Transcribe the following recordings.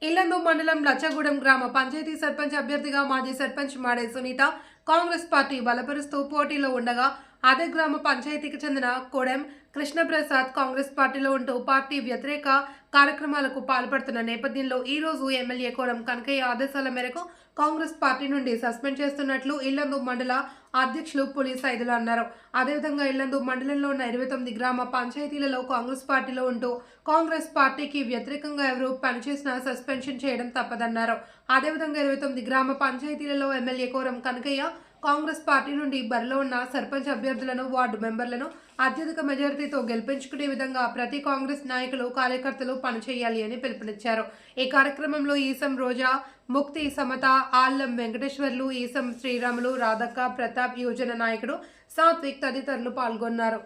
ఇల్లందు మండలం లచ్చగూడెం గ్రామ పంచాయతీ సర్పంచ్ అభ్యర్థిగా మాజీ సర్పంచ్ మాడే సునీత కాంగ్రెస్ పార్టీ బలపరుస్తూ పోటీలో ఉండగా అదే గ్రామ పంచాయతీకి చెందిన కోడెం కృష్ణప్రసాద్ కాంగ్రెస్ పార్టీలో ఉంటూ పార్టీ వ్యతిరేక కార్యక్రమాలకు పాల్పడుతున్న నేపథ్యంలో ఈ రోజు ఎమ్మెల్యే కోడం కనకయ్య ఆదేశాల మేరకు కాంగ్రెస్ పార్టీ నుండి సస్పెండ్ చేస్తున్నట్లు ఇల్లందు మండల అధ్యక్షులు పులి సైదులు అన్నారు. అదేవిధంగా ఇల్లందు మండలంలో ఉన్న 29 గ్రామ పంచాయతీలలో కాంగ్రెస్ పార్టీలో ఉంటూ కాంగ్రెస్ పార్టీకి వ్యతిరేకంగా ఎవరు పనిచేసినా సస్పెన్షన్ చేయడం తప్పదన్నారు. అదేవిధంగా 29 గ్రామ పంచాయతీలలో ఎమ్మెల్యే కోరం కనకయ్య కాంగ్రెస్ పార్టీ నుండి బరిలో ఉన్న సర్పంచ్ అభ్యర్థులను వార్డు మెంబర్లను అత్యధిక మెజారిటీతో గెలిపించుకునే విధంగా ప్రతి కాంగ్రెస్ నాయకులు కార్యకర్తలు పనిచేయాలి అని పిలుపునిచ్చారు. ఈ కార్యక్రమంలో ఈసం రోజా, ముక్తి సమత, ఆల్లం వెంకటేశ్వర్లు, ఈసం శ్రీరాములు, రాధక్క, ప్రతాప్, యువజన నాయకుడు సాత్విక్ తదితరులు పాల్గొన్నారు.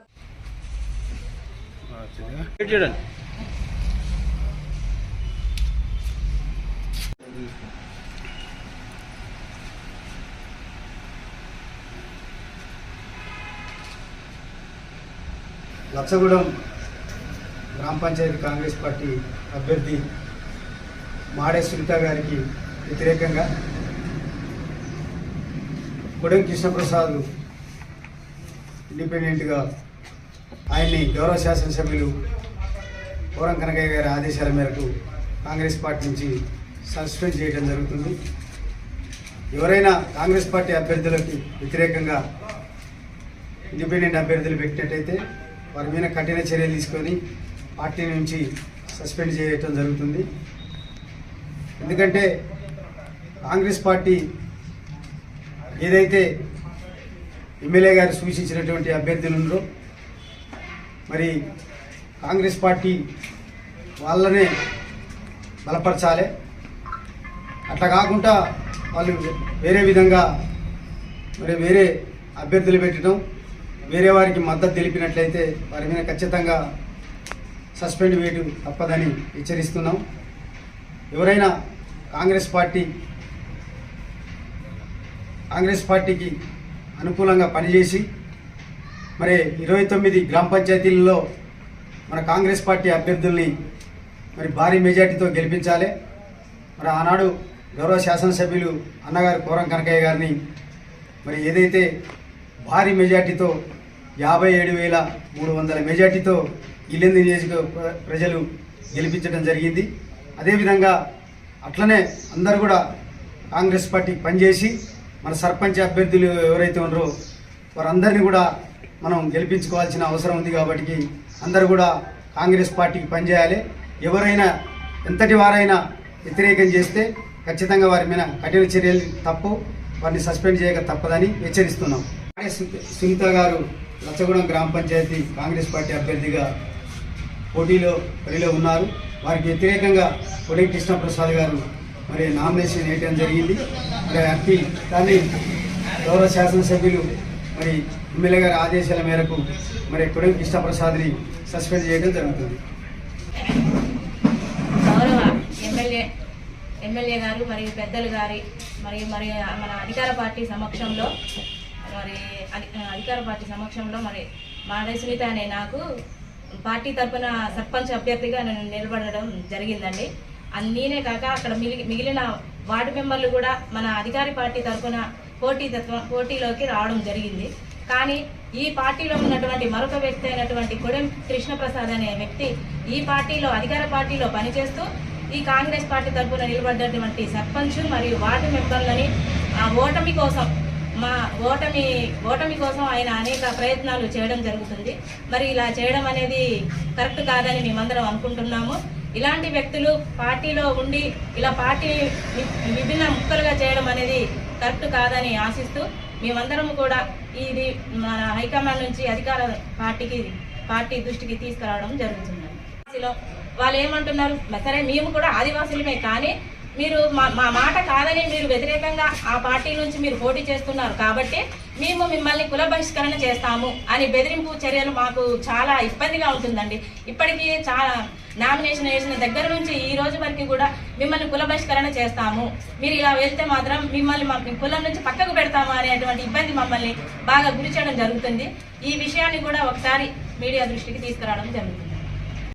లచ్చగూడెం గ్రామ పంచాయతీ కాంగ్రెస్ పార్టీ అభ్యర్థి మాడే సునీత గారికి వ్యతిరేకంగా కోడెం కృష్ణప్రసాద్ ఇండిపెండెంట్గా ఆయన్ని గౌరవ శాసనసభ్యులు కోరం కనకయ్య గారి ఆదేశాల మేరకు కాంగ్రెస్ పార్టీ నుంచి సస్పెండ్ చేయడం జరుగుతుంది. ఎవరైనా కాంగ్రెస్ పార్టీ అభ్యర్థులకి వ్యతిరేకంగా ఇండిపెండెంట్ అభ్యర్థులు పెట్టినట్టయితే వారి మీద కఠిన చర్యలు తీసుకొని పార్టీ నుంచి సస్పెండ్ చేయటం జరుగుతుంది. ఎందుకంటే కాంగ్రెస్ పార్టీ ఏదైతే ఎమ్మెల్యే గారు సూచించినటువంటి అభ్యర్థులు ఉన్నారో మరి కాంగ్రెస్ పార్టీ వాళ్ళనే బలపరచాలి. అట్లా కాకుండా వాళ్ళు వేరే విధంగా మరి వేరే అభ్యర్థులు పెట్టడం, వేరే వారికి మద్దతు తెలిపినట్లయితే వారి మీద ఖచ్చితంగా సస్పెండ్ వేయడం తప్పదని హెచ్చరిస్తున్నాం. ఎవరైనా కాంగ్రెస్ పార్టీకి అనుకూలంగా పనిచేసి మరి 29 గ్రామ పంచాయతీలలో మన కాంగ్రెస్ పార్టీ అభ్యర్థుల్ని మరి భారీ మెజార్టీతో గెలిపించాలి. మరి ఆనాడు గౌరవ శాసనసభ్యులు అన్నగారు కోరం కనకయ్య గారిని మరి ఏదైతే భారీ మెజార్టీతో 57,300 మెజార్టీతో ఇల్లందు నియోజకవర్గ ప్రజలు గెలిపించడం జరిగింది. అదేవిధంగా అట్లనే అందరూ కూడా కాంగ్రెస్ పార్టీకి పనిచేసి మన సర్పంచ్ అభ్యర్థులు ఎవరైతే ఉన్నారో వారందరినీ కూడా మనం గెలిపించుకోవాల్సిన అవసరం ఉంది. కాబట్టి అందరూ కూడా కాంగ్రెస్ పార్టీకి పనిచేయాలి. ఎవరైనా ఎంతటి వారైనా వ్యతిరేకం చేస్తే ఖచ్చితంగా వారి మీద కఠిన చర్యలు తప్పు, వారిని సస్పెండ్ చేయక తప్పదని హెచ్చరిస్తున్నాం. సునీత గారు లచ్చగూడెం గ్రామ పంచాయతీ కాంగ్రెస్ పార్టీ అభ్యర్థిగా బరిలో ఉన్నారు. వారికి వ్యతిరేకంగా కోడెం కృష్ణప్రసాద్ గారు మరి నామినేషన్ వేయడం జరిగింది. మరి కానీ గౌరవ శాసనసభ్యులు మరి ఎమ్మెల్యే గారి ఆదేశాల మేరకు మరి కోడెం కృష్ణప్రసాద్ని సస్పెండ్ చేయడం జరుగుతుంది. గౌరవ ఎమ్మెల్యే గారు మరియు పెద్దలు గారి మరి మన అధికార పార్టీ సమక్షంలో మరి మాడే సునీత అనే నాకు పార్టీ తరఫున సర్పంచ్ అభ్యర్థిగా నేను నిలబడడం జరిగిందండి. నేనే కాక అక్కడ మిగిలిన వార్డు మెంబర్లు కూడా మన అధికార పార్టీ తరఫున పోటీలోకి రావడం జరిగింది. కానీ ఈ పార్టీలో ఉన్నటువంటి మరొక వ్యక్తి అయినటువంటి కోడెం కృష్ణప్రసాద్ అనే వ్యక్తి ఈ పార్టీలో అధికార పార్టీలో పనిచేస్తూ ఈ కాంగ్రెస్ పార్టీ తరఫున నిలబడ్డటువంటి సర్పంచ్ మరియు వార్డు మెంబర్లని ఓటమి కోసం ఆయన అనేక ప్రయత్నాలు చేయడం జరుగుతుంది. మరి ఇలా చేయడం అనేది కరెక్ట్ కాదని మేమందరం అనుకుంటున్నాము. ఇలాంటి వ్యక్తులు పార్టీలో ఉండి ఇలా పార్టీ విభిన్న ముక్కలుగా చేయడం అనేది కరెక్ట్ కాదని ఆశిస్తూ మేమందరం కూడా ఇది మన హైకమాండ్ నుంచి అధికార పార్టీ దృష్టికి తీసుకురావడం జరుగుతుంది. వాళ్ళు ఏమంటున్నారు, సరే మేము కూడా ఆదివాసులమే, కానీ మీరు మా మాట కాదని మీరు వ్యతిరేకంగా ఆ పార్టీ నుంచి మీరు పోటీ చేస్తున్నారు కాబట్టి మేము మిమ్మల్ని కుల బహిష్కరణ చేస్తాము అని బెదిరింపు చర్యలు మాకు చాలా ఇబ్బందిగా ఉంటుందండి. ఇప్పటికీ చాలా నామినేషన్ వేసిన దగ్గర నుంచి ఈ రోజు వరకు కూడా మిమ్మల్ని కుల బహిష్కరణ చేస్తాము, మీరు ఇలా వెళ్తే మాత్రం మిమ్మల్ని మా కులం నుంచి పక్కకు పెడతాము అనేటువంటి ఇబ్బంది మమ్మల్ని బాగా గురి చేయడం జరుగుతుంది. ఈ విషయాన్ని కూడా ఒకసారి మీడియా దృష్టికి తీసుకురావడం జరుగుతుంది.